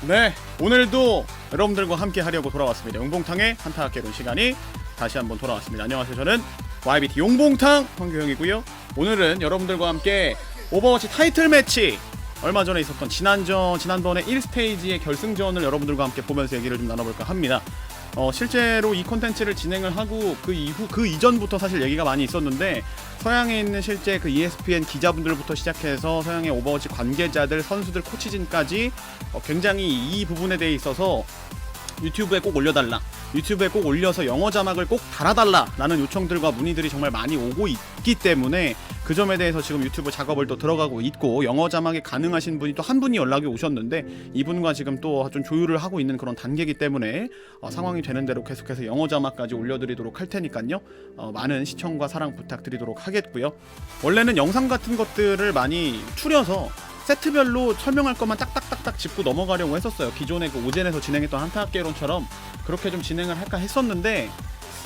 네, 오늘도 여러분들과 함께 하려고 돌아왔습니다. 용봉탕의 한타 깨론 시간이 다시 한번 돌아왔습니다. 안녕하세요. 저는 YBT 용봉탕 황교영이고요. 오늘은 여러분들과 함께 오버워치 타이틀 매치 얼마 전에 있었던 지난번에 1스테이지의 결승전을 여러분들과 함께 보면서 얘기를 좀 나눠볼까 합니다. 실제로 이 콘텐츠를 진행을 하고 그 이전부터 사실 얘기가 많이 있었는데, 서양에 있는 실제 그 ESPN 기자분들부터 시작해서 서양의 오버워치 관계자들, 선수들, 코치진까지 굉장히 이 부분에 대해 있어서 유튜브에 꼭 올려달라, 유튜브에 꼭 올려서 영어 자막을 꼭 달아달라 라는 요청들과 문의들이 정말 많이 오고 있기 때문에 그 점에 대해서 지금 유튜브 작업을 또 들어가고 있고, 영어 자막이 가능하신 분이 또 한 분이 연락이 오셨는데 이분과 지금 또 좀 조율을 하고 있는 그런 단계이기 때문에 상황이 되는 대로 계속해서 영어 자막까지 올려드리도록 할 테니까요, 많은 시청과 사랑 부탁드리도록 하겠고요. 원래는 영상 같은 것들을 많이 추려서 세트별로 설명할 것만 딱딱딱딱 짚고 넘어가려고 했었어요. 기존에 그 오젠에서 진행했던 한타깨론처럼 그렇게 좀 진행을 할까 했었는데,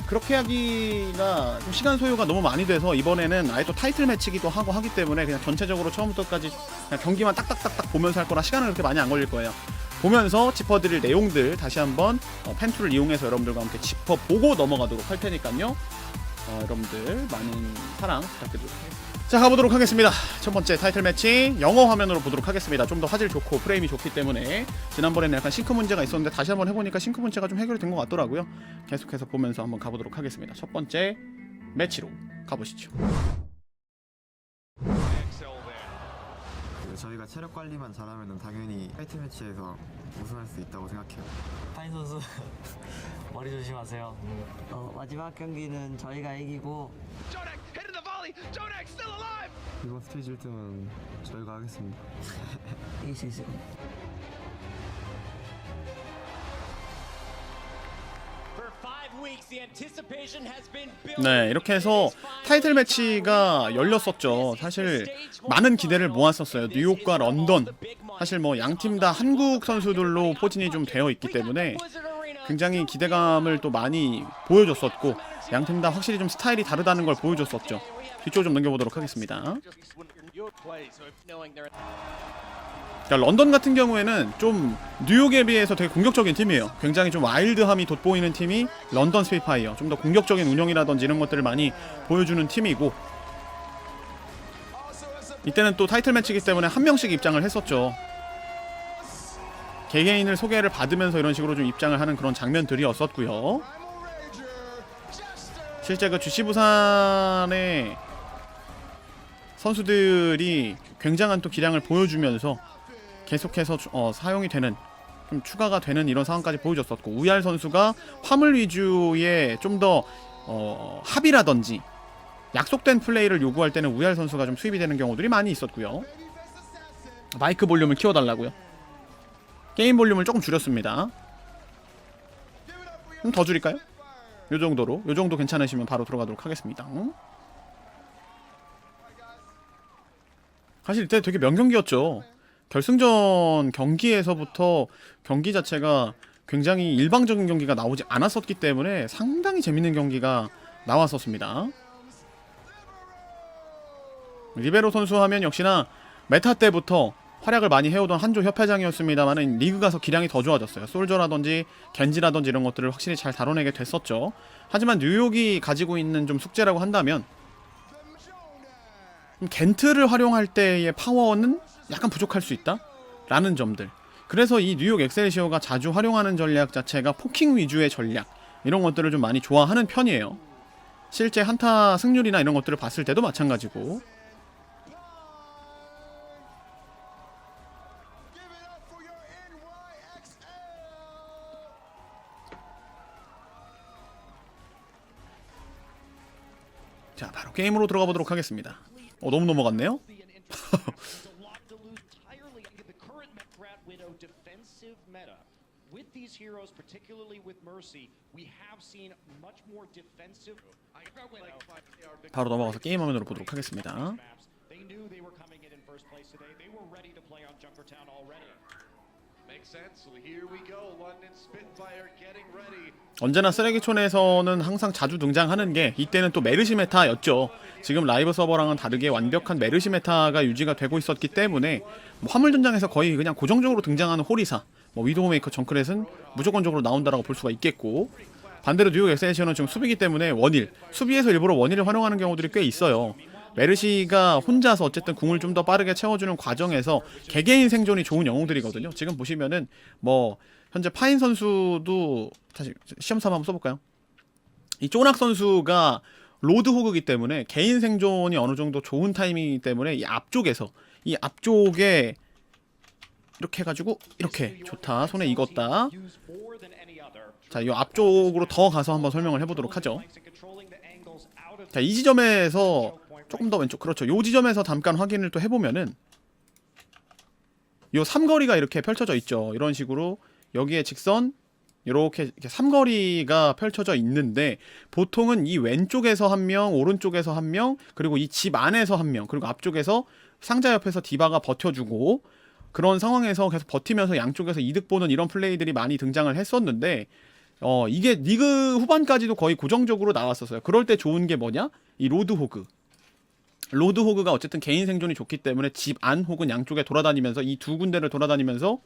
그렇게 하기가 좀 시간 소요가 너무 많이 돼서 이번에는 아예 또 타이틀 매치기도 하고 하기 때문에 그냥 전체적으로 처음부터까지 그냥 경기만 딱딱딱딱 보면서 할 거라 시간은 그렇게 많이 안 걸릴 거예요. 보면서 짚어드릴 내용들 다시 한번 펜툴을 이용해서 여러분들과 함께 짚어보고 넘어가도록 할 테니까요, 여러분들 많은 사랑 부탁드리도록 하겠습니다. 자, 가보도록 하겠습니다. 첫 번째 타이틀 매치 영어 화면으로 보도록 하겠습니다. 좀 더 화질 좋고 프레임이 좋기 때문에. 지난번에는 약간 싱크 문제가 있었는데 다시 한번 해보니까 싱크 문제가 좀 해결이 된 것 같더라고요. 계속해서 보면서 한번 가보도록 하겠습니다. 첫 번째 매치로 가보시죠. 저희가 체력 관리만 잘하면 당연히 타이틀 매치에서 우승할 수 있다고 생각해요. 타인 선수 머리 조심하세요. 마지막 경기는 저희가 이기고 이번 스테이지 1등은 저희가 하겠습니다. 이길 수 있을 겁니다. 네, 이렇게 해서 타이틀 매치가 열렸었죠. 사실 많은 기대를 모았었어요. 뉴욕과 런던, 사실 뭐 양팀 다 한국 선수들로 포진이 좀 되어 있기 때문에 굉장히 기대감을 또 많이 보여줬었고, 양팀 다 확실히 좀 스타일이 다르다는 걸 보여줬었죠. 뒤쪽 좀 넘겨보도록 하겠습니다. 자, 런던 같은 경우에는 좀 뉴욕에 비해서 되게 공격적인 팀이에요. 굉장히 좀 와일드함이 돋보이는 팀이 런던 스피파이어. 좀 더 공격적인 운영이라든지 이런 것들을 많이 보여주는 팀이고, 이때는 또 타이틀 매치이기 때문에 한 명씩 입장을 했었죠. 개개인을 소개를 받으면서 이런 식으로 좀 입장을 하는 그런 장면들이었었고요. 실제 그 GC 부산의 선수들이 굉장한 또 기량을 보여주면서 계속해서 사용이 되는, 좀 추가가 되는 이런 상황까지 보여줬었고, 우얄 선수가 화물 위주의 좀 더 합의라든지 약속된 플레이를 요구할 때는 우얄 선수가 좀 수입이 되는 경우들이 많이 있었고요. 마이크 볼륨을 키워달라고요. 게임 볼륨을 조금 줄였습니다. 좀 더 줄일까요? 요 정도로, 요 정도 괜찮으시면 바로 들어가도록 하겠습니다. 사실 이때 되게 명경기였죠. 결승전 경기에서부터 경기 자체가 굉장히 일방적인 경기가 나오지 않았었기 때문에 상당히 재밌는 경기가 나왔었습니다. 리베로 선수 하면 역시나 메타 때부터 활약을 많이 해오던 한조 협회장이었습니다만은 리그 가서 기량이 더 좋아졌어요. 솔저라든지 겐지라든지 이런 것들을 확실히 잘 다뤄내게 됐었죠. 하지만 뉴욕이 가지고 있는 좀 숙제라고 한다면, 겐트를 활용할 때의 파워는 약간 부족할 수 있다 라는 점들. 그래서 이 뉴욕 엑셀시어가 자주 활용하는 전략 자체가 포킹 위주의 전략, 이런 것들을 좀 많이 좋아하는 편이에요. 실제 한타 승률이나 이런 것들을 봤을 때도 마찬가지고. 자, 바로 게임으로 들어가 보도록 하겠습니다. 너무 넘어갔네요. 바로 넘어가서 게임 화면으로 보도록 하겠습니다. 언제나 쓰레기촌에서는 항상 자주 등장하는 게, 이때는 또 메르시 메타였죠. 지금 라이브 서버랑은 다르게 완벽한 메르시 메타가 유지가 되고 있었기 때문에 화물전장에서 거의 그냥 고정적으로 등장하는 호리사, 뭐 위도우메이커 정크렛은 무조건적으로 나온다라고 볼 수가 있겠고, 반대로 뉴욕 엑셀시어는 지금 수비기 때문에 원일, 수비에서 일부러 원일을 활용하는 경우들이 꽤 있어요. 메르시가 혼자서 어쨌든 궁을 좀 더 빠르게 채워주는 과정에서 개개인 생존이 좋은 영웅들이거든요. 지금 보시면은 뭐 현재 파인 선수도 다시 시험 삼아 한번 써볼까요? 이 쪼낙 선수가 로드 호그이기 때문에 개인 생존이 어느 정도 좋은 타이밍이기 때문에 이 앞쪽에 이렇게 해가지고 이렇게 좋다, 손에 익었다. 자, 이 앞쪽으로 더 가서 한번 설명을 해보도록 하죠. 자, 이 지점에서 조금 더 왼쪽, 그렇죠. 이 지점에서 잠깐 확인을 또 해보면은 이 삼거리가 이렇게 펼쳐져 있죠. 이런 식으로 여기에 직선 이렇게 삼거리가 펼쳐져 있는데, 보통은 이 왼쪽에서 한 명, 오른쪽에서 한 명, 그리고 이 집 안에서 한 명, 그리고 앞쪽에서 상자 옆에서 디바가 버텨주고, 그런 상황에서 계속 버티면서 양쪽에서 이득 보는 이런 플레이들이 많이 등장을 했었는데, 이게 리그 후반까지도 거의 고정적으로 나왔었어요. 그럴 때 좋은 게 뭐냐? 이 로드 호그. 로드 호그가 어쨌든 개인 생존이 좋기 때문에 집 안 혹은 양쪽에 돌아다니면서 이 두 군데를 돌아다니면서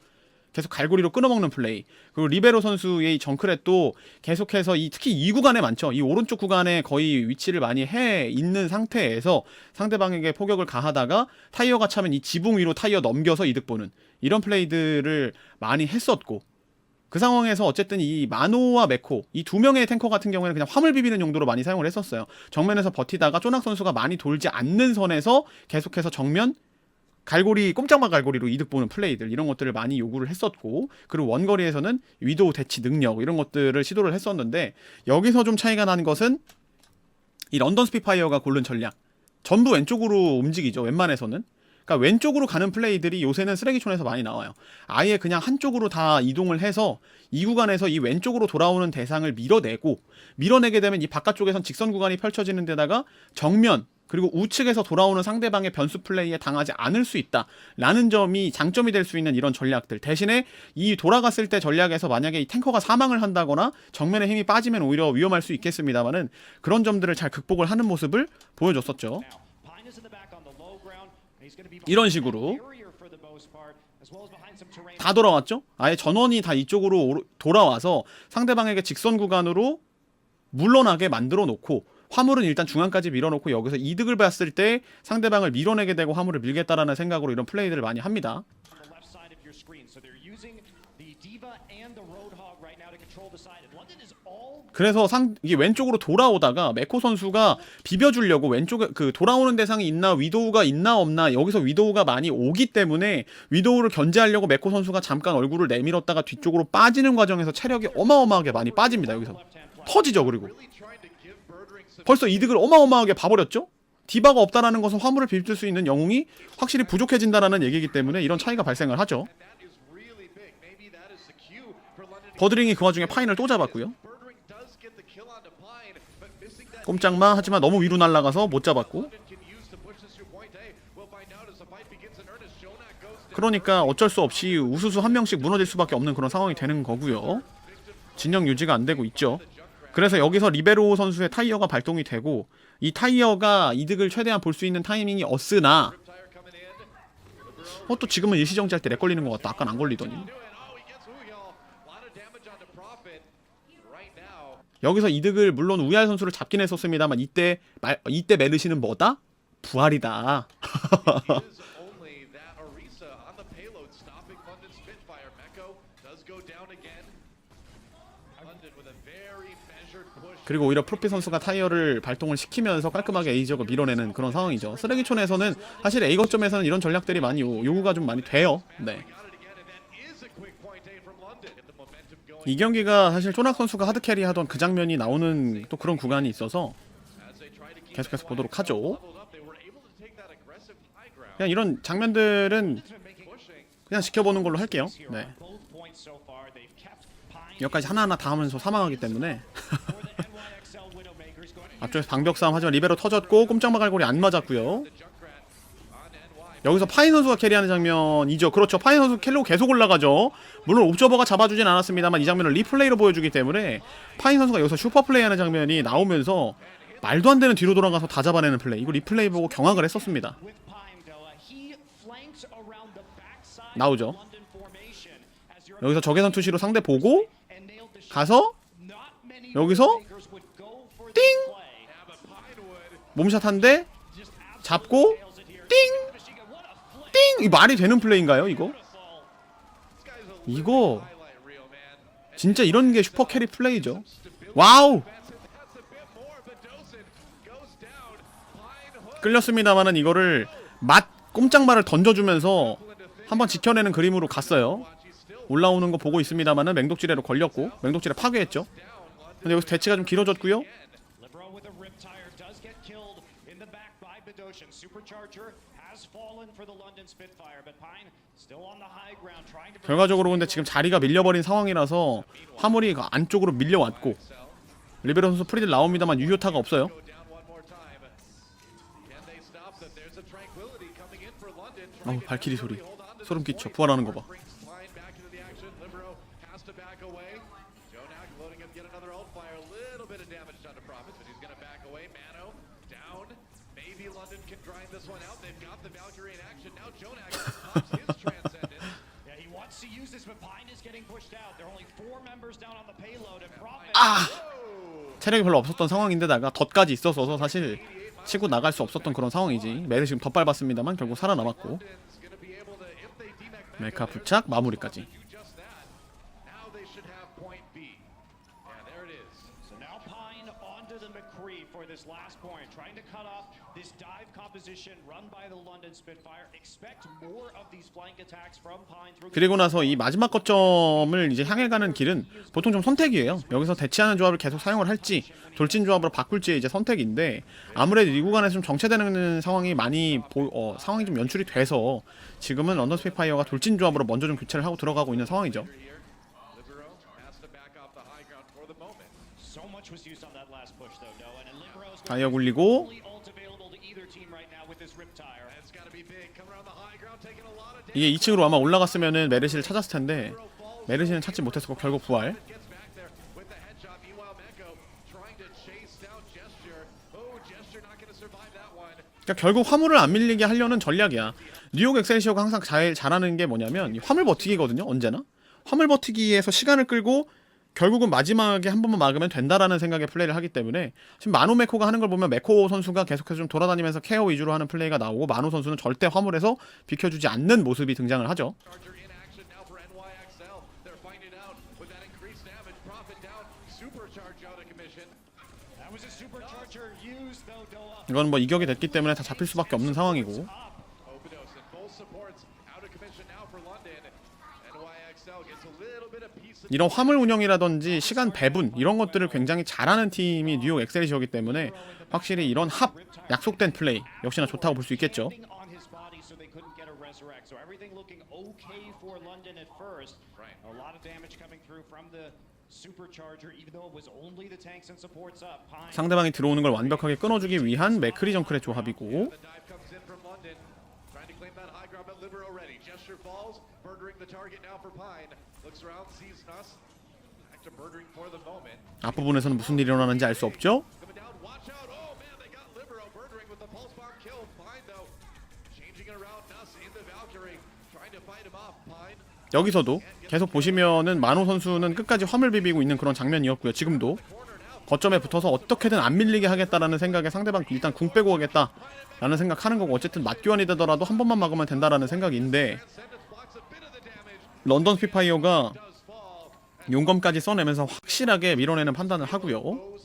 계속 갈고리로 끊어먹는 플레이. 그리고 리베로 선수의 이 정크렛도 계속해서 특히 이 구간에 많죠. 이 오른쪽 구간에 거의 위치를 많이 해 있는 상태에서 상대방에게 포격을 가하다가 타이어가 차면 이 지붕 위로 타이어 넘겨서 이득 보는 이런 플레이들을 많이 했었고, 그 상황에서 어쨌든 이 마노와 메코 이 두 명의 탱커 같은 경우에는 그냥 화물 비비는 용도로 많이 사용을 했었어요. 정면에서 버티다가 쪼낙 선수가 많이 돌지 않는 선에서 계속해서 정면 갈고리, 꼼짝마 갈고리로 이득 보는 플레이들, 이런 것들을 많이 요구를 했었고, 그리고 원거리에서는 위도우 대치 능력 이런 것들을 시도를 했었는데, 여기서 좀 차이가 난 것은 이 런던 스피파이어가 고른 전략, 전부 왼쪽으로 움직이죠. 웬만해서는. 그러니까 왼쪽으로 가는 플레이들이 요새는 쓰레기촌에서 많이 나와요. 아예 그냥 한쪽으로 다 이동을 해서 이 구간에서 이 왼쪽으로 돌아오는 대상을 밀어내게 되면 이 바깥쪽에선 직선 구간이 펼쳐지는 데다가 정면 그리고 우측에서 돌아오는 상대방의 변수 플레이에 당하지 않을 수 있다라는 점이 장점이 될 수 있는 이런 전략들. 대신에 이 돌아갔을 때 전략에서 만약에 이 탱커가 사망을 한다거나 정면에 힘이 빠지면 오히려 위험할 수 있겠습니다만은, 그런 점들을 잘 극복을 하는 모습을 보여줬었죠. 이런 식으로 다 돌아왔죠? 아예 전원이 다 이쪽으로 돌아와서 상대방에게 직선 구간으로 물러나게 만들어 놓고, 화물은 일단 중앙까지 밀어놓고 여기서 이득을 봤을 때 상대방을 밀어내게 되고 화물을 밀겠다라는 생각으로 이런 플레이들을 많이 합니다. 그래서 이게 왼쪽으로 돌아오다가 메코 선수가 비벼주려고 왼쪽에 돌아오는 대상이 있나, 위도우가 있나 없나, 여기서 위도우가 많이 오기 때문에 위도우를 견제하려고 메코 선수가 잠깐 얼굴을 내밀었다가 뒤쪽으로 빠지는 과정에서 체력이 어마어마하게 많이 빠집니다. 여기서 터지죠. 그리고 벌써 이득을 어마어마하게 봐버렸죠? 디바가 없다라는 것은 화물을 비빌 수 있는 영웅이 확실히 부족해진다라는 얘기이기 때문에 이런 차이가 발생을 하죠. 버드링이 그 와중에 파인을 또 잡았고요. 꼼짝마 하지만 너무 위로 날아가서 못 잡았고, 그러니까 어쩔 수 없이 우수수 한 명씩 무너질 수밖에 없는 그런 상황이 되는 거고요. 진영 유지가 안 되고 있죠. 그래서 여기서 리베로 선수의 타이어가 발동이 되고, 이 타이어가 이득을 최대한 볼 수 있는 타이밍이었으나 또 지금은 일시정지할 때 렉 걸리는 것 같다. 아까는 안 걸리더니. 여기서 이득을 물론 우얄 선수를 잡긴 했었습니다만, 이때 메르시는 뭐다? 부활이다. 그리고 오히려 프로피 선수가 타이어를 발동을 시키면서 깔끔하게 A지역을 밀어내는 그런 상황이죠. 쓰레기촌에서는 사실 A 거점에서는 이런 전략들이 많이 요구가 좀 많이 돼요. 네. 이 경기가 사실 쪼낙 선수가 하드캐리 하던 그 장면이 나오는 또 그런 구간이 있어서 계속해서 보도록 하죠. 그냥 이런 장면들은 그냥 지켜보는 걸로 할게요. 네. 여기까지 하나하나 다 하면서 사망하기 때문에 앞쪽에서 방벽 싸움 하지만 리베로 터졌고 꼼짝마 갈고리 안 맞았고요. 여기서 파인 선수가 캐리하는 장면이죠. 그렇죠. 파인 선수 킬로 계속 올라가죠. 물론 옵저버가 잡아주진 않았습니다만 이 장면을 리플레이로 보여주기 때문에 파인 선수가 여기서 슈퍼플레이하는 장면이 나오면서 말도 안 되는 뒤로 돌아가서 다 잡아내는 플레이, 이거 리플레이 보고 경악을 했었습니다. 나오죠. 여기서 적외선 투시로 상대 보고 가서 여기서 띵! 몸샷 한대 잡고 띵! 띵! 이 말이 되는 플레이인가요 이거? 이거 진짜 이런 게 슈퍼 캐리 플레이죠. 와우! 끌렸습니다만은 이거를 꼼짝말을 던져주면서 한번 지켜내는 그림으로 갔어요. 올라오는 거 보고 있습니다만은 맹독지뢰로 걸렸고 맹독지뢰 파괴했죠. 근데 여기서 대치가 좀 길어졌고요. 결과적으로 근데 지금 자리가 밀려버린 상황이라서 화물이 안쪽으로 밀려왔고 리베로 선수 프리딜 나옵니다만 유효타가 없어요. 발키리 소리 소름 끼쳐. 부활하는 거 봐. 체력이 별로 없었던 상황인데다가 덫까지 있었어서 사실 치고 나갈 수 없었던 그런 상황이지. 메르 지금 덧 밟았습니다만 결국 살아남았고 메카 부착 마무리까지. 그리고 나서 이 마지막 거점을 이제 향해 가는 길은 보통 좀 선택이에요. 여기서 대치하는 조합을 계속 사용을 할지 돌진 조합으로 바꿀지의 이제 선택인데 아무래도 이 구간에서 좀 정체되는 상황이 많이 상황이 좀 연출이 돼서 지금은 런던 스피파이어가 돌진 조합으로 먼저 좀 교체를 하고 들어가고 있는 상황이죠. 다이어 굴리고 이게 2층으로 아마 올라갔으면은 메르시를 찾았을 텐데 메르시는 찾지 못했었고 결국 부활. 그러니까 결국 화물을 안 밀리게 하려는 전략이야. 뉴욕 엑셀시어가 항상 잘하는 게 뭐냐면 이 화물 버티기거든요. 언제나 화물 버티기에서 시간을 끌고 결국은 마지막에 한 번만 막으면 된다라는 생각의 플레이를 하기 때문에 지금 마노 메코가 하는 걸 보면 메코 선수가 계속해서 좀 돌아다니면서 케어 위주로 하는 플레이가 나오고 마노 선수는 절대 화물에서 비켜주지 않는 모습이 등장을 하죠. 이건 뭐 이격이 됐기 때문에 다 잡힐 수밖에 없는 상황이고 이런 화물 운영이라든지 시간 배분 이런 것들을 굉장히 잘하는 팀이 뉴욕 엑셀시어이기 때문에 확실히 이런 약속된 플레이 역시나 좋다고 볼 수 있겠죠. 상대방이 들어오는 걸 완벽하게 끊어주기 위한 맥크리 정크의 조합이고 앞부분에서는 무슨 일이 일어나는지 알 수 없죠. 여기서도 계속 보시면은 마노 선수는 끝까지 화물 비비고 있는 그런 장면이었고요. 지금도 거점에 붙어서 어떻게든 안 밀리게 하겠다라는 생각에 상대방 일단 궁 빼고 가겠다라는 생각하는 거고 어쨌든 맞교환이 되더라도 한 번만 막으면 된다라는 생각인데 런던 스피파이어가 용검까지 써내면서 확실하게 밀어내는 판단을 하고요.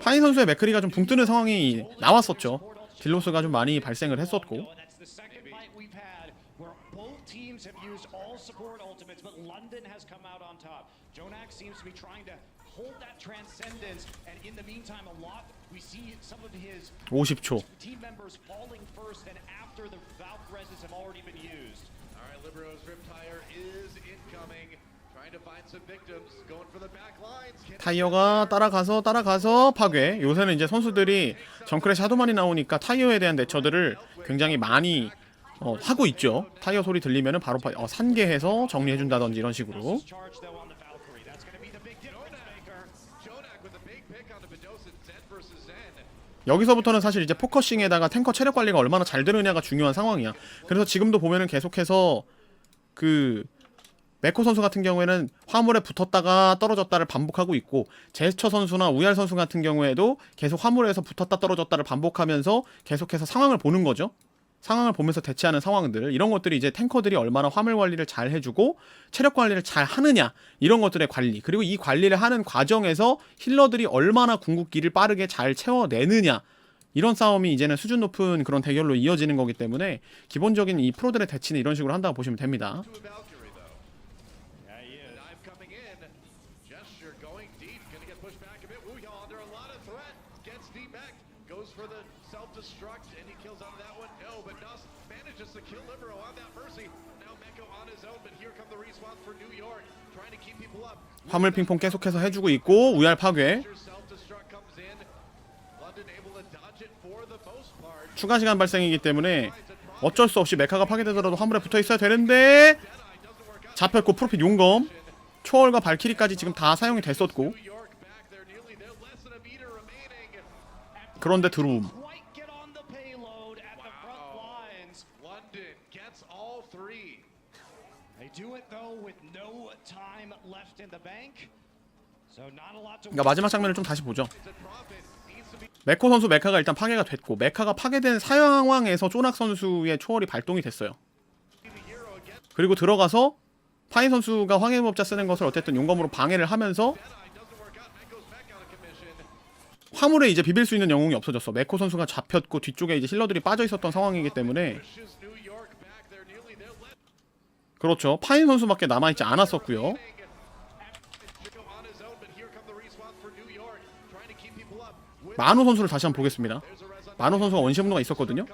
파인 선수의 맥크리가 좀 붕 뜨는 상황이 나왔었죠. 딜로스가 좀 많이 발생을 했었고 hold that transcendence, and in the meantime, a lot we see some of his 50초. team members falling first, and after the Valk reses have already been used. All right, Libero's Riptire is incoming, trying to find some victims, going for the back lines. 타이어가 따라가서 파괴. 요새는 이제 선수들이 정크래시 하도 많이 나오니까 타이어에 대한 대처들을 굉장히 많이 하고 있죠. 타이어 소리 들리면은 바로 산계해서 정리해준다든지 이런 식으로. 여기서부터는 사실 이제 포커싱에다가 탱커 체력 관리가 얼마나 잘 되느냐가 중요한 상황이야. 그래서 지금도 보면은 계속해서 그 메코 선수 같은 경우에는 화물에 붙었다가 떨어졌다를 반복하고 있고, 제스처 선수나 우얄 선수 같은 경우에도 계속 화물에서 붙었다 떨어졌다를 반복하면서 계속해서 상황을 보는 거죠. 상황을 보면서 대치하는 상황들, 이런 것들이 이제 탱커들이 얼마나 화물 관리를 잘 해주고 체력 관리를 잘 하느냐, 이런 것들의 관리, 그리고 이 관리를 하는 과정에서 힐러들이 얼마나 궁극기를 빠르게 잘 채워내느냐, 이런 싸움이 이제는 수준 높은 그런 대결로 이어지는 거기 때문에 기본적인 이 프로들의 대치는 이런 식으로 한다고 보시면 됩니다. 화물 핑퐁 계속해서 해주고 있고, 우얄 파괴. 추가 시간 발생이기 때문에 어쩔 수 없이 메카가 파괴되더라도 화물에 붙어 있어야 되는데, 잡혔고 프로핏 용검, 초월과 발키리까지 지금 다 사용이 됐었고, 그런데 드룸. 그러니까 마지막 장면을 좀 다시 보죠. 메코 선수 메카가 일단 파괴가 됐고, 메카가 파괴된 상황에서 쪼낙 선수의 초월이 발동이 됐어요. 그리고 들어가서 파인 선수가 황해무법자 쓰는 것을 어쨌든 용검으로 방해를 하면서 화물에 이제 비빌 수 있는 영웅이 없어졌어. 메코 선수가 잡혔고 뒤쪽에 이제 힐러들이 빠져 있었던 상황이기 때문에, 그렇죠, 파인 선수밖에 남아있지 않았었고요. 만호 선수를 다시 한번 보겠습니다. 만호 선수가 원시 분노가 있었거든요.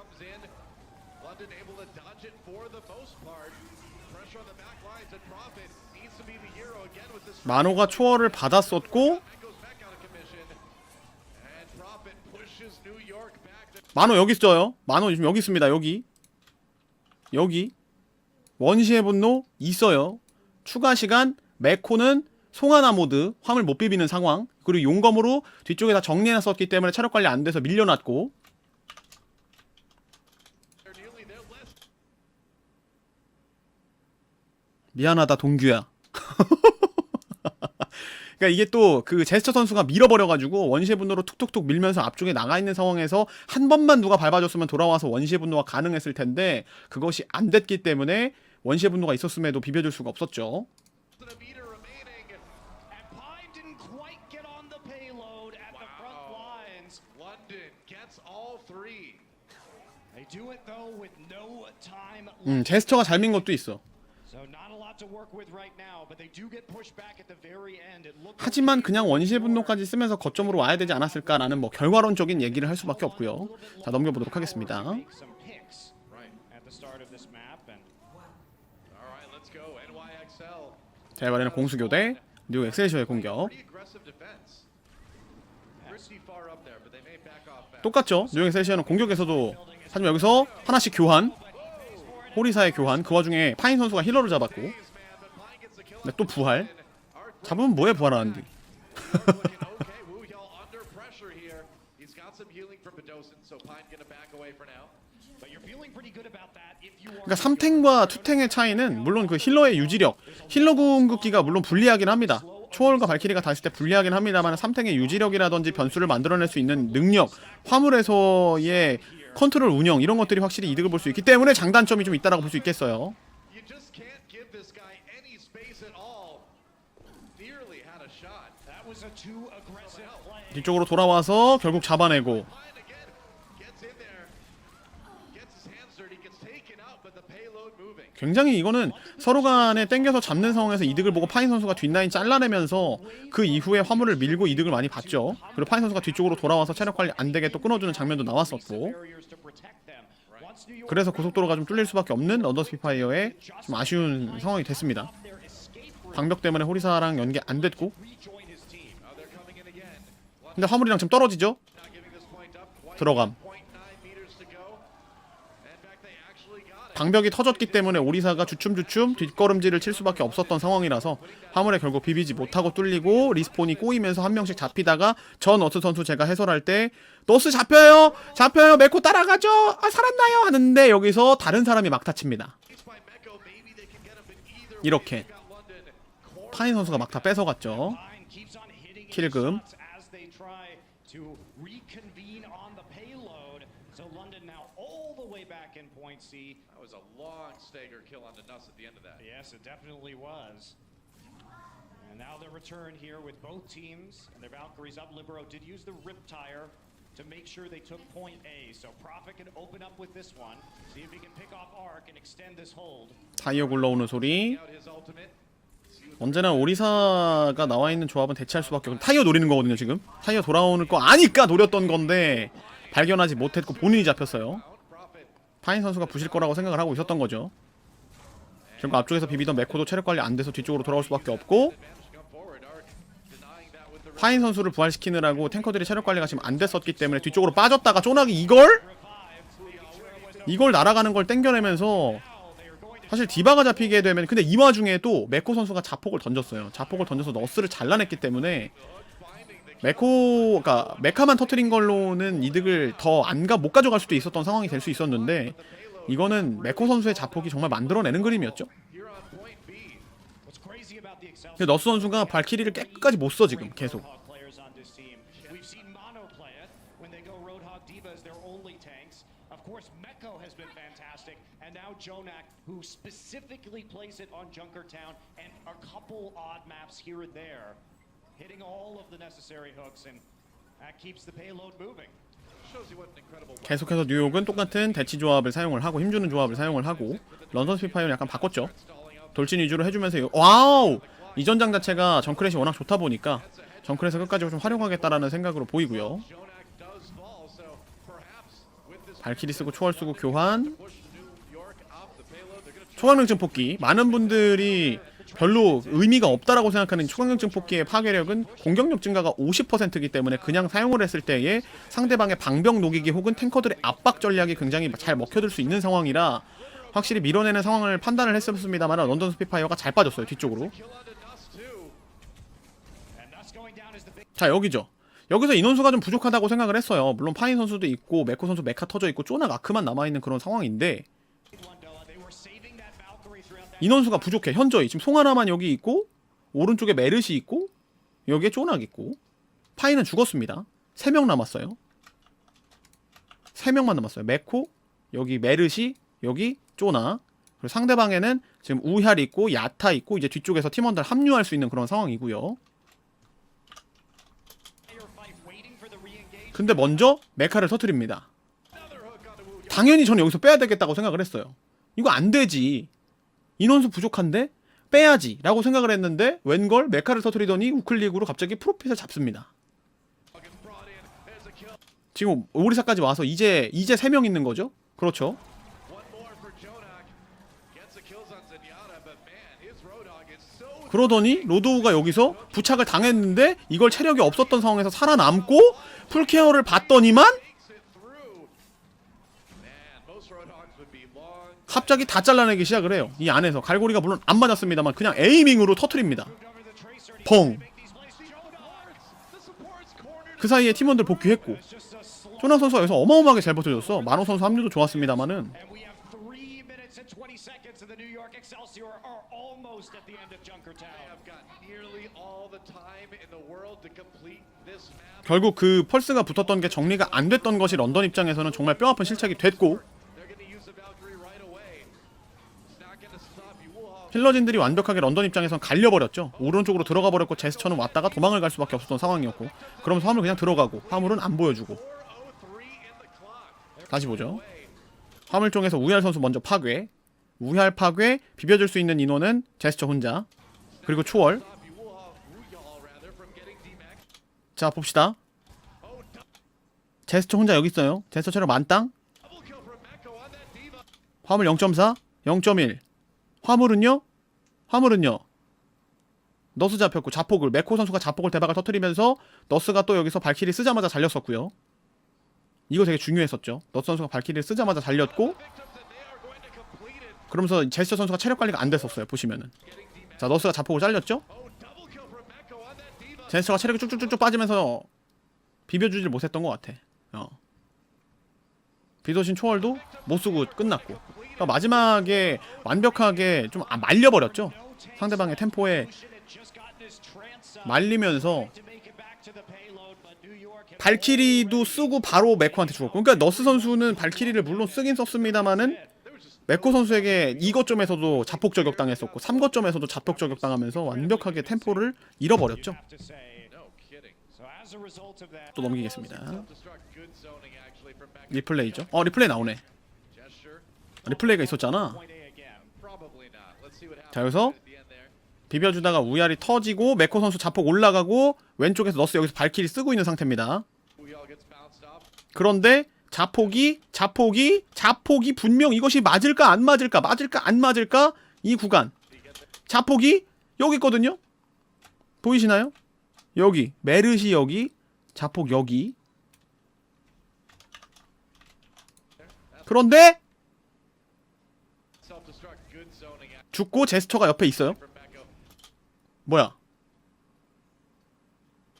만호가 초월을 받았었고, 만호 여기 있어요. 만호 지금 여기 있습니다. 여기 원시의 분노 있어요. 추가 시간, 메코는 송하나 모드, 화물 못 비비는 상황, 그리고 용검으로 뒤쪽에 다 정리해놨었기 때문에 체력 관리 안 돼서 밀려났고, 미안하다 동규야. 그러니까 이게 또 그 제스처 선수가 밀어버려가지고 원시의 분노로 툭툭툭 밀면서 앞쪽에 나가 있는 상황에서 한 번만 누가 밟아줬으면 돌아와서 원시의 분노가 가능했을 텐데, 그것이 안 됐기 때문에 원시의 분노가 있었음에도 비벼줄 수가 없었죠. 제스처가 잘 민 것도 있어. 하지만 그냥 원시의 분노까지 쓰면서 거점으로 와야 되지 않았을까라는 뭐 결과론적인 얘기를 할 수밖에 없고요. 자, 넘겨보도록 하겠습니다. 자, 이번에는 공수교대 뉴 엑셀시어의 공격. 똑같죠? 뉴 엑셀시어는 공격에서도, 하지만 여기서 하나씩 교환, 호리사의 교환. 그 와중에 파인 선수가 힐러를 잡았고, 근데 또 부활. 잡으면 뭐해 부활하는데. 그러니까 3탱과 2탱의 차이는 물론 그 힐러의 유지력, 힐러 궁극기가 물론 불리하긴 합니다. 초월과 발키리가 다 있을 때 불리하긴 합니다만, 3탱의 유지력이라든지 변수를 만들어낼 수 있는 능력, 화물에서의 컨트롤 운영, 이런 것들이 확실히 이득을 볼 수 있기 때문에 장단점이 좀 있다라고 볼 수 있겠어요. 뒤쪽으로 돌아와서 결국 잡아내고, 굉장히 이거는 서로 간에 땡겨서 잡는 상황에서 이득을 보고 파인 선수가 뒷라인 잘라내면서 그 이후에 화물을 밀고 이득을 많이 봤죠. 그리고 파인 선수가 뒤쪽으로 돌아와서 체력 관리 안 되게 또 끊어주는 장면도 나왔었고, 그래서 고속도로가 좀 뚫릴 수밖에 없는 런더스피파이어의 좀 아쉬운 상황이 됐습니다. 방벽 때문에 호리사랑 연계 안 됐고, 근데 화물이랑 지금 떨어지죠? 들어감. 방벽이 터졌기 때문에 오리사가 주춤주춤 뒷걸음질을 칠 수밖에 없었던 상황이라서 화물에 결국 비비지 못하고 뚫리고, 리스폰이 꼬이면서 한 명씩 잡히다가 전 너스 선수 제가 해설할 때 너스 잡혀요 메코 따라가죠, 아 살았나요 하는데 여기서 다른 사람이 막타칩니다. 이렇게 파인 선수가 막 다 뺏어갔죠. 킬금. That was a long stagger kill on the Nuss at the end of that. Yes, it definitely was. And now the return here with both teams and their Valkyries up. Libero did use the Riptire to make sure they took point A. So Prophet can open up with this one. See if he can pick off Arc and extend this hold. 타이어 굴러오는 소리. Out his ultimate. 언제나 오리사가 나와 있는 조합은 대체할 수밖에 없고 타이어 노리는 거거든요 지금. 타이어 돌아오는 거 아니까 노렸던 건데 발견하지 못했고 본인이 잡혔어요. 파인 선수가 부실 거라고 생각을 하고 있었던 거죠. 결국 앞쪽에서 비비던 메코도 체력 관리 안 돼서 뒤쪽으로 돌아올 수밖에 없고 파인 선수를 부활시키느라고 탱커들이 체력 관리가 지금 안 됐었기 때문에 뒤쪽으로 빠졌다가 쪼나기 이걸 날아가는 걸 땡겨내면서 사실 디바가 잡히게 되면 근데 이 와중에 또 메코 선수가 자폭을 던졌어요. 자폭을 던져서 너스를 잘라냈기 때문에 그러니까 메카만 터트린 걸로는 이득을 더 못 가져갈 수도 있었던 상황이 될 수 있었는데 이거는 메코 선수의 자폭이 정말 만들어내는 그림이었죠. 근데 너스 선수가 발키리를 끝까지 못 써 지금 계속. And now Jonak, who specifically plays it on Junkertown and a couple odd maps here and there, hitting all of the necessary hooks, and that keeps the payload moving. 계속해서 뉴욕은 똑같은 대치 조합을 사용을 하고 힘주는 조합을 사용을 하고 런던 스피파이어는 약간 바꿨죠. 돌진 위주로 해주면서 와우! 이 전장 자체가 정크렛이 워낙 좋다 보니까 정크렛을 끝까지 좀 활용하겠다라는 생각으로 보이고요. 발키리 쓰고 초월 쓰고 교환. 초강력증 폭기. 많은 분들이 별로 의미가 없다라고 생각하는 초강력증 폭기의 파괴력은 공격력 증가가 50%이기 때문에 그냥 사용을 했을 때에 상대방의 방벽 녹이기 혹은 탱커들의 압박 전략이 굉장히 잘 먹혀들 수 있는 상황이라 확실히 밀어내는 상황을 판단을 했었습니다만 런던 스피파이어가 잘 빠졌어요 뒤쪽으로. 자 여기죠. 여기서 인원수가 좀 부족하다고 생각을 했어요. 물론 파인 선수도 있고 메코 선수 메카 터져 있고 쪼낙 아크만 남아있는 그런 상황인데 인원수가 부족해. 현저히 지금 송하나만 여기 있고 오른쪽에 메르시 있고 여기에 쪼낙 있고 파이는 죽었습니다. 3명 남았어요. 3명만 남았어요. 메코 여기 메르시 여기 쪼낙 그리고 상대방에는 지금 우얄 있고 야타 있고 이제 뒤쪽에서 팀원들 합류할 수 있는 그런 상황이고요. 근데 먼저 메카를 터뜨립니다. 당연히 저는 여기서 빼야 되겠다고 생각을 했어요. 이거 안 되지. 인원수 부족한데 빼야지 라고 생각을 했는데 웬걸 메카를 터뜨리더니 우클릭으로 갑자기 프로핏을 잡습니다. 지금 오리사까지 와서 이제 3명 있는 거죠? 그렇죠. 그러더니 로드우가 여기서 부착을 당했는데 이걸 체력이 없었던 상황에서 살아남고 풀케어를 받더니만 갑자기 다 잘라내기 시작을 해요. 이 안에서 갈고리가 물론 안 맞았습니다만 그냥 에이밍으로 터트립니다. 펑. 그 사이에 팀원들 복귀했고 쪼낙 선수가 여기서 어마어마하게 잘 버텨줬어. 만호 선수 합류도 좋았습니다만은 결국 그 펄스가 붙었던 게 정리가 안 됐던 것이 런던 입장에서는 정말 뼈아픈 실책이 됐고 힐러진들이 완벽하게 런던 입장에선 갈려버렸죠. 오른쪽으로 들어가 버렸고 제스처는 왔다가 도망을 갈 수밖에 없었던 상황이었고 그러면서 화물 그냥 들어가고 화물은 안 보여주고 다시 보죠. 화물 쪽에서 우얄 선수 먼저 파괴 우얄 파괴 비벼줄 수 있는 인원은 제스처 혼자 그리고 초월. 자 봅시다. 제스처 혼자 여기 있어요. 제스처 체력 만땅. 화물 0.4 0.1 화물은요? 너스 잡혔고 자폭을 메코 선수가 자폭을 대박을 터뜨리면서 너스가 또 여기서 발키리 쓰자마자 잘렸었고요. 이거 되게 중요했었죠. 너스 선수가 발키리를 쓰자마자 잘렸고 그러면서 제스처 선수가 체력 관리가 안 됐었어요. 보시면은 자 너스가 자폭을 잘렸죠. 제스처가 체력이 쭉쭉쭉쭉 빠지면서 비벼주질 못했던 것 같아. 비도신 초월도 못쓰고 끝났고 그러니까 마지막에 완벽하게 좀 말려버렸죠. 상대방의 템포에 말리면서 발키리도 쓰고 바로 메코한테 죽었고, 그러니까 너스 선수는 발키리를 물론 쓰긴 썼습니다만은 메코 선수에게 2거점에서도 자폭 저격당했었고 3거점에서도 자폭 저격당하면서 완벽하게 템포를 잃어버렸죠. No kidding. 또 넘기겠습니다. Self-destruct, good zoning actually from back. 리플레이죠. 리플레이 나오네. Gesture. 리플레이가 있었잖아. Probably not. Let's see what happens 자, 여기서 at the end there. 비벼주다가 우열이 터지고 메코 선수 자폭 올라가고 왼쪽에서 너스 여기서 발키리 쓰고 있는 상태입니다. Uyal gets bounced off. 그런데 자폭이 분명 이것이 맞을까 안 맞을까 이 구간 자폭이 여기 있거든요. 보이시나요? 여기 메르시 여기 자폭 여기. 그런데 Self-destruct, good zoning 죽고 제스처가 옆에 있어요. from back up. 뭐야?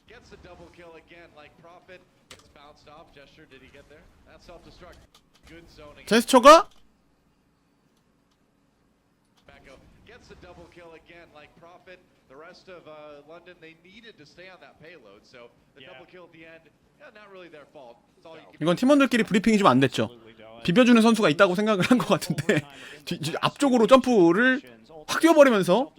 Gets a double kill again like Prophet. Gets bounced off. Gesture, did he get there? That's self-destruct. Good zoning. 제스처가 Back up. Gets a double kill again like Prophet. The rest of London, they needed to stay on that payload. So the double kill at the end, yeah, not really their fault. It's all you can 이건 팀원들끼리 브리핑이 좀 안 됐죠. 비벼주는 선수가 있다고 생각을 한 것 같은데 앞쪽으로 점프를 확 뛰어버리면서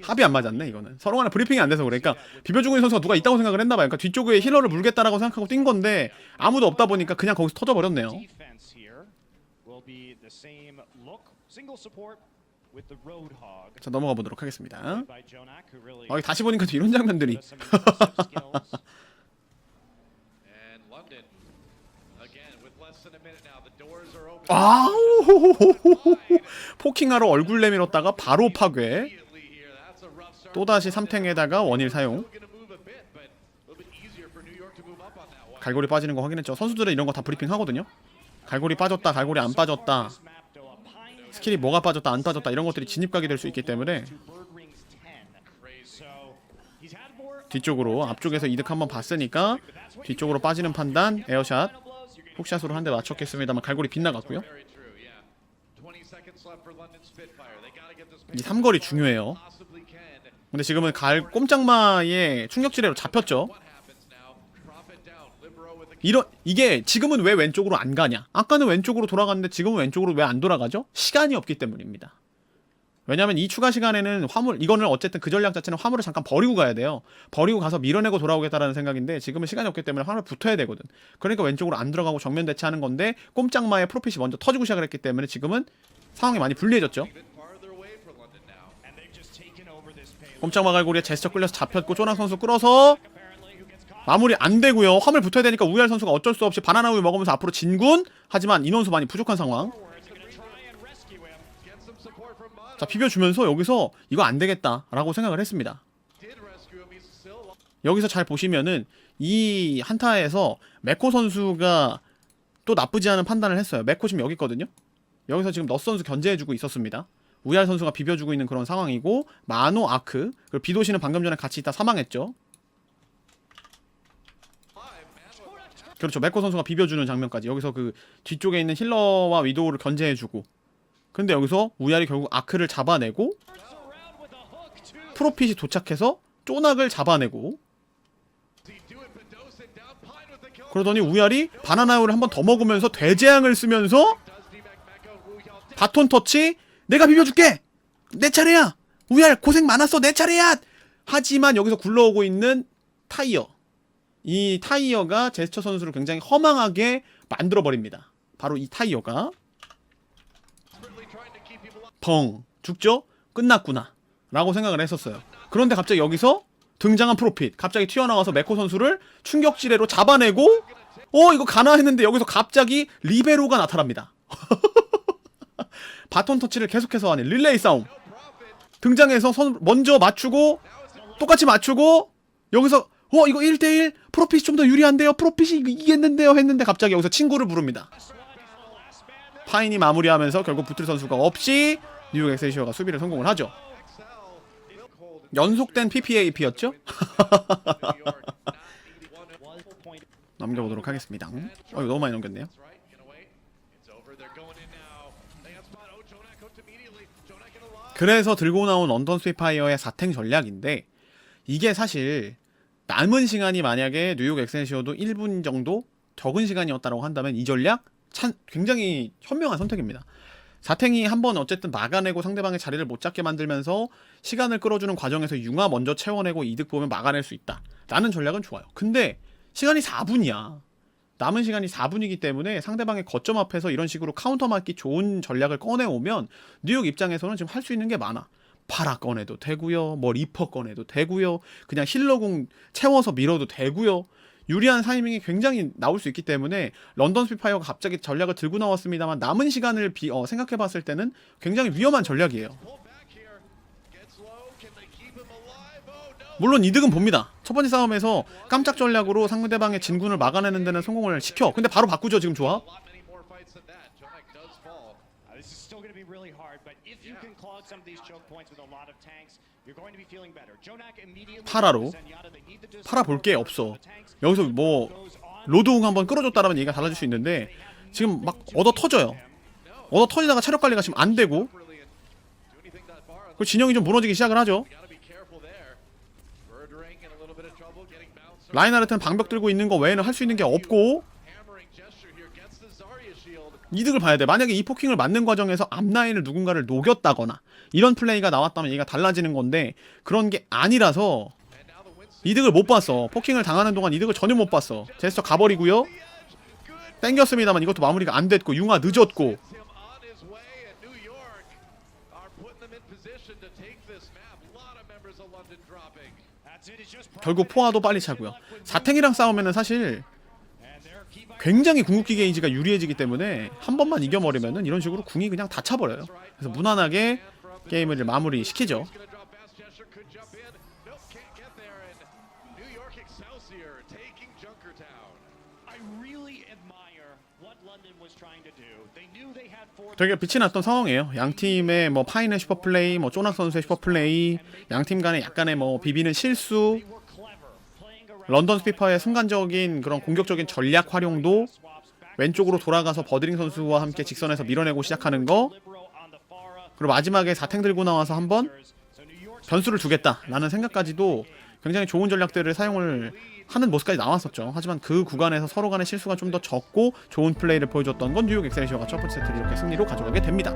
합이 안 맞았네. 이거는 서로 간에 브리핑이 안 돼서 그래. 그러니까 비벼주고 있는 선수가 누가 있다고 생각을 했나봐요. 그러니까 뒤쪽에 힐러를 물겠다라고 생각하고 뛴 건데 아무도 없다 보니까 그냥 거기서 터져버렸네요. 자, 넘어가 보도록 하겠습니다. 다시 보니까 또 이런 장면들이 And London, again, with less than a minute now, the doors are open. 아우 포킹하러 얼굴 내밀었다가 바로 파괴. Immediately here, that's a rough start. 또다시 3탱에다가 원일 사용. Still gonna move a bit, but a little bit easier for New York to move up on that one. 갈고리 빠지는 거 확인했죠. 선수들은 이런 거 다 브리핑 하거든요. 갈고리 빠졌다, 갈고리 안 빠졌다, 스킬이 뭐가 빠졌다, 안 빠졌다 이런 것들이 진입각이 될 수 있기 때문에 뒤쪽으로 앞쪽에서 이득 한번 봤으니까 뒤쪽으로 빠지는 판단, 에어샷, 훅샷으로 한 대 맞췄겠습니다만 갈고리 빗나갔고요. Very true, yeah. 20 seconds left for London Spitfire. They gotta get this 이 삼거리 중요해요. possibly can. 근데 지금은 꼼짝마의 충격지뢰로 잡혔죠. What happens now? Profit down. Libero with the 이게 지금은 왜 왼쪽으로 안 가냐? 아까는 왼쪽으로 돌아갔는데 지금은 왼쪽으로 왜 안 돌아가죠? 시간이 없기 때문입니다. 왜냐면 이 추가 시간에는 이거는 어쨌든 그 전략 자체는 화물을 잠깐 버리고 가야 돼요. 버리고 가서 밀어내고 돌아오겠다라는 생각인데 지금은 시간이 없기 때문에 화물 붙어야 되거든. 그러니까 왼쪽으로 안 들어가고 정면 대치하는 건데 꼼짝마의 프로핏이 먼저 터지고 시작을 했기 때문에 지금은 상황이 많이 불리해졌죠. bit farther away for London now. 꼼짝마 갈고리에 제스처 끌려서 잡혔고 쪼랑 선수 끌어서 마무리 안 되고요. 화물 붙어야 되니까 우열 선수가 어쩔 수 없이 바나나 우유 먹으면서 앞으로 진군. 하지만 인원수 많이 부족한 상황. Get some support from Mono. 자, 비벼주면서 여기서 이거 안 되겠다라고 생각을 했습니다. Did rescue him. He's still 여기서 잘 보시면은 이 한타에서 메코 선수가 또 나쁘지 않은 판단을 했어요. 메코 지금 여기 있거든요. 여기서 지금 너스 선수 견제해주고 있었습니다. 우얄 선수가 비벼주고 있는 그런 상황이고 마노, 아크, 그리고 비도시는 방금 전에 같이 있다 사망했죠. 그렇죠. 메코 선수가 비벼주는 장면까지 여기서 그 뒤쪽에 있는 힐러와 위도우를 견제해주고 근데 여기서 우얄이 결국 아크를 잡아내고 프로핏이 도착해서 쪼낙을 잡아내고 그러더니 우얄이 바나나우를 한 번 더 먹으면서 대재앙을 쓰면서 바톤 터치 내가 비벼줄게 내 차례야 우얄 고생 많았어 내 차례야 하지만 여기서 굴러오고 있는 타이어 이 타이어가 제스처 선수를 굉장히 허망하게 만들어버립니다. 바로 이 타이어가 펑 죽죠? 끝났구나 라고 생각을 했었어요. 그런데 갑자기 여기서 등장한 프로핏 갑자기 튀어나와서 메코 선수를 충격지뢰로 잡아내고 이거 가나 했는데 여기서 갑자기 리베로가 나타납니다. 바톤 터치를 계속해서 하는 릴레이 싸움 등장해서 먼저 맞추고 똑같이 맞추고 여기서 이거 1대1 프로핏이 좀 더 유리한데요 프로핏이 이겼는데요 했는데 갑자기 여기서 친구를 부릅니다. 파인이 마무리하면서 결국 붙을 선수가 없이 뉴욕 엑셀시어가 수비를 성공을 하죠. 연속된 PPAP였죠? 넘겨보도록 하겠습니다. 이거 너무 많이 넘겼네요. 그래서 들고 나온 런던 스피파이어의 사탱 전략인데, 이게 사실 남은 시간이 만약에 뉴욕 엑셀시어도 1분 정도 적은 시간이었다고 한다면 이 전략 굉장히 현명한 선택입니다. 사탱이 한번 어쨌든 막아내고 상대방의 자리를 못 잡게 만들면서 시간을 끌어주는 과정에서 융화 먼저 채워내고 이득 보면 막아낼 수 있다 라는 전략은 좋아요. 근데 시간이 4분이야. 남은 시간이 4분이기 때문에 상대방의 거점 앞에서 이런 식으로 카운터 맞기 좋은 전략을 꺼내오면 뉴욕 입장에서는 지금 할 수 있는 게 많아. 파라 꺼내도 되고요, 뭐 리퍼 꺼내도 되고요, 그냥 힐러공 채워서 밀어도 되고요. 유리한 타이밍이 굉장히 나올 수 있기 때문에 런던 스피파이어가 갑자기 전략을 들고 나왔습니다만 남은 시간을 생각해봤을 때는 굉장히 위험한 전략이에요. 물론 이득은 봅니다. 첫 번째 싸움에서 깜짝 전략으로 상대방의 진군을 막아내는 데는 성공을 시켜. 근데 바로 바꾸죠 지금 조합. This is still going to be really hard, but if you can clog some of these choke points with a lot of tanks, you're going to be feeling better. Jonak immediately 파라로 파라 볼 게 없어. 여기서 뭐 로드웅 한번 끌어줬다라면 얘기가 달라질 수 있는데 지금 막 얻어 터져요. 얻어 터지다가 체력 관리가 지금 안 되고, 그 진영이 좀 무너지기 시작을 하죠. 라인하르트는 방벽 들고 있는 거 외에는 할 수 있는 게 없고 이득을 봐야 돼. 만약에 이 포킹을 맞는 과정에서 앞라인을 누군가를 녹였다거나 이런 플레이가 나왔다면 얘가 달라지는 건데 그런 게 아니라서 이득을 못 봤어. 포킹을 당하는 동안 이득을 전혀 못 봤어. 제스처 가버리고요. 땡겼습니다만 이것도 마무리가 안 됐고 융화 늦었고. 결국 포화도 빨리 차고요. 사탱이랑 싸우면은 사실 굉장히 궁극기 게이지가 유리해지기 때문에 한 번만 이겨버리면은 이런 식으로 궁이 그냥 다 차버려요. 그래서 무난하게 게임을 마무리 시키죠. 되게 빛이 났던 상황이에요. 양 팀의 뭐 파인의 슈퍼플레이, 뭐 쪼낙 선수의 슈퍼플레이, 양 팀 간의 약간의 뭐 비비는 실수, 런던 스피파의 순간적인 그런 공격적인 전략 활용도, 왼쪽으로 돌아가서 버드링 선수와 함께 직선에서 밀어내고 시작하는 거, 그리고 마지막에 사탱 들고 나와서 한번 변수를 주겠다라는 생각까지도 굉장히 좋은 전략들을 사용을 하는 모습까지 나왔었죠. 하지만 그 구간에서 서로 간의 실수가 좀 더 적고 좋은 플레이를 보여줬던 건 뉴욕 엑셀시어가 첫 번째 세트를 이렇게 승리로 가져가게 됩니다.